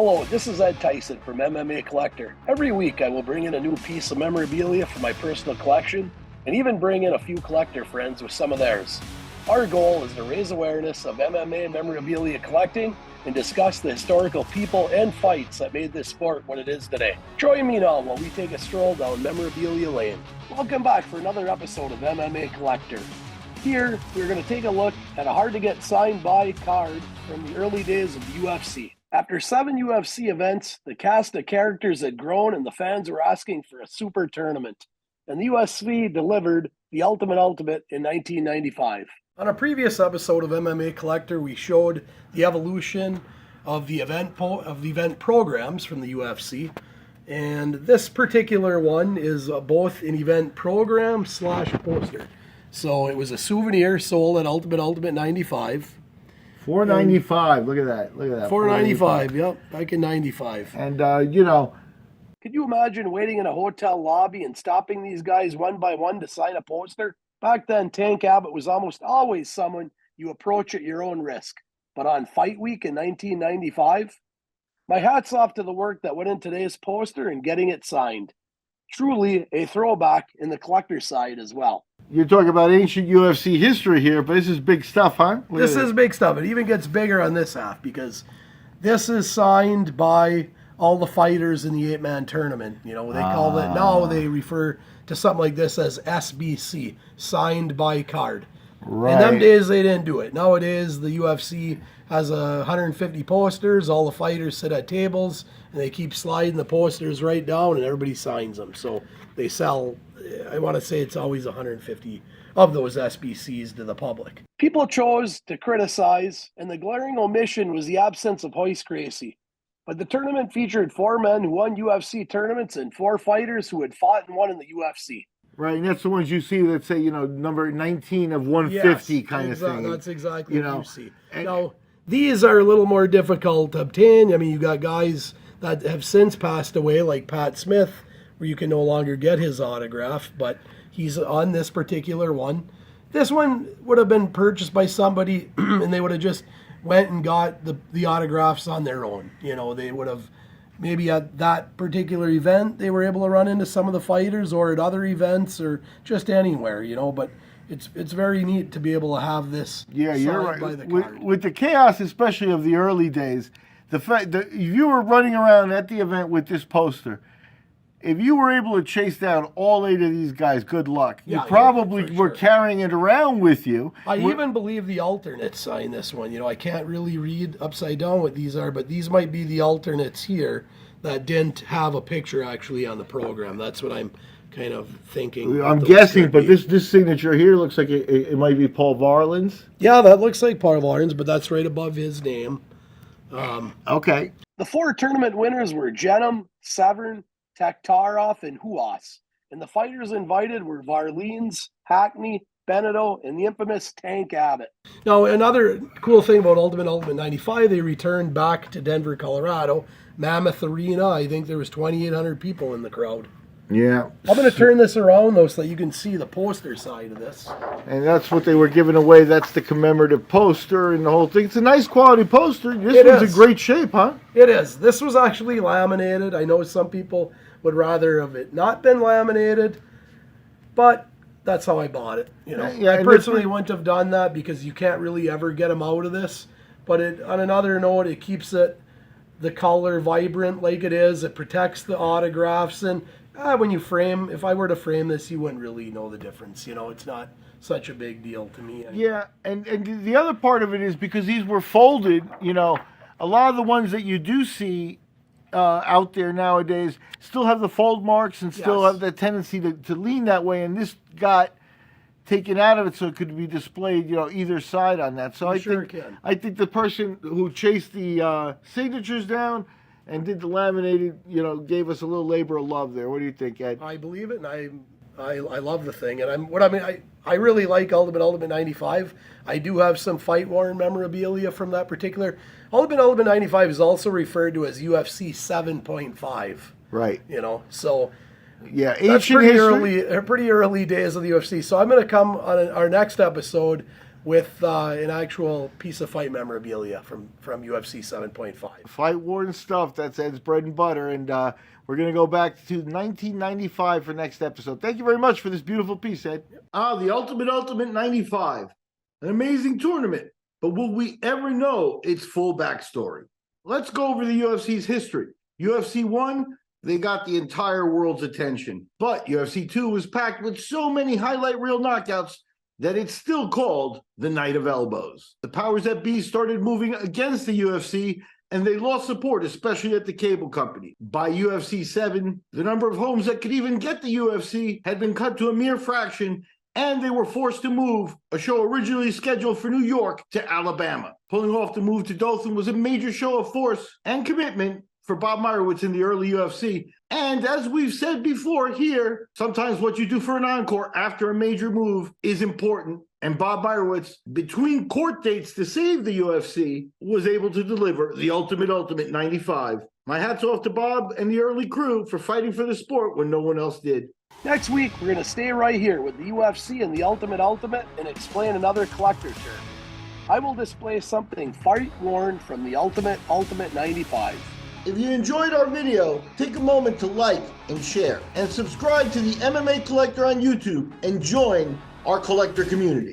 Hello, this is Ed Tyson from MMA Collector. Every week I will bring in a new piece of memorabilia from my personal collection and even bring in a few collector friends with some of theirs. Our goal is to raise awareness of MMA memorabilia collecting and discuss the historical people and fights that made this sport what it is today. Join me now while we take a stroll down memorabilia lane. Welcome back for another episode of MMA Collector. Here, we're going to take a look at a hard-to-get signed-by card from the early days of the UFC. After 7 UFC events, the cast of characters had grown and the fans were asking for a super tournament. And the UFC delivered the Ultimate in 1995. On a previous episode of MMA Collector, we showed the evolution of the event programs from the UFC. And this particular one is both an event program / poster. So it was a souvenir sold at Ultimate 95. $4.95. Look at that. $4.95. Yep, back in '95. And could you imagine waiting in a hotel lobby and stopping these guys one by one to sign a poster? Back then, Tank Abbott was almost always someone you approach at your own risk. But on Fight Week in 1995, my hat's off to the work that went into today's poster and getting it signed. Truly a throwback in the collector side as well. You're talking about ancient UFC history here, but this is big stuff, huh? This is big stuff. It even gets bigger on this half because this is signed by all the fighters in the 8-man tournament. You know, they call it, now they refer to something like this as SBC, signed by card. Right. In them days, they didn't do it. Nowadays, the UFC has 150 posters. All the fighters sit at tables, and they keep sliding the posters right down, and everybody signs them. So they sell, I want to say it's always 150 of those SBCs to the public. People chose to criticize, and the glaring omission was the absence of Hoist Gracie. But the tournament featured 4 men who won UFC tournaments and 4 fighters who had fought and won in the UFC. Right, and that's the ones you see that say, number 19 of 150 kind of thing. That's exactly what you see. Now, these are a little more difficult to obtain. I mean, you got guys that have since passed away, like Pat Smith, where you can no longer get his autograph, but he's on this particular one. This one would have been purchased by somebody, and they would have just went and got the autographs on their own. They would have, maybe at that particular event, they were able to run into some of the fighters, or at other events, or just anywhere, but it's very neat to be able to have this you're right. by the card. With the chaos, especially of the early days, the fact that if you were running around at the event with this poster, if you were able to chase down all 8 of these guys, good luck. You probably were carrying it around with you. I even believe the alternates signed this one. I can't really read upside down what these are, but these might be the alternates here that didn't have a picture actually on the program. That's what I'm kind of thinking. I'm guessing, but this signature here looks like it might be Paul Varelans. Yeah, that looks like Paul Varelans, but that's right above his name. Okay. The 4 tournament winners were Jenum, Severn, Taktarov, and Huas. And the fighters invited were Varelans, Hackney, Benito, and the infamous Tank Abbott. Now, another cool thing about Ultimate 95, they returned back to Denver, Colorado. Mammoth Arena, I think there was 2,800 people in the crowd. Yeah. I'm going to turn this around, though, so that you can see the poster side of this. And that's what they were giving away. That's the commemorative poster and the whole thing. It's a nice quality poster. This one's in great shape, huh? It is. This was actually laminated. I know some people would rather have it not been laminated, but that's how I bought it. I personally wouldn't have done that because you can't really ever get them out of this. But on another note, it keeps the color vibrant like it is. It protects the autographs, and when you frame, if I were to frame this, you wouldn't really know the difference. It's not such a big deal to me. Yeah, and the other part of it is because these were folded, a lot of the ones that you do see out there nowadays still have the fold marks and still have the tendency to lean that way, and this got taken out of it so it could be displayed, either side on that. So I think the person who chased the signatures down and did the laminated, gave us a little labor of love there. What do you think, Ed? I believe it, and I love the thing. And I really like Ultimate 95. I do have some fight-worn memorabilia from that particular. Ultimate 95 is also referred to as UFC 7.5. Right. So yeah, that's pretty early days of the UFC. So I'm going to come on our next episode with an actual piece of fight memorabilia from UFC 7.5. Fight worn stuff. That's Ed's bread and butter. And we're going to go back to 1995 for next episode. Thank you very much for this beautiful piece, Ed. The Ultimate 95. An amazing tournament. But will we ever know its full backstory? Let's go over the UFC's history. UFC 1, they got the entire world's attention. But UFC 2 was packed with so many highlight reel knockouts that it's still called the Night of Elbows. The powers that be started moving against the UFC, and they lost support, especially at the cable company. By UFC 7, the number of homes that could even get the UFC had been cut to a mere fraction, and they were forced to move a show originally scheduled for New York to Alabama. Pulling off the move to Dothan was a major show of force and commitment for Bob Meyerowitz in the early UFC. And as we've said before here, sometimes what you do for an encore after a major move is important. And Bob Meyerowitz, between court dates to save the UFC, was able to deliver the Ultimate 95. My hat's off to Bob and the early crew for fighting for the sport when no one else did. Next week, we're going to stay right here with the UFC and the Ultimate and explain another collector term. I will display something fight-worn from the Ultimate 95. If you enjoyed our video, take a moment to like and share, and subscribe to the MMA Collector on YouTube and join our collector community.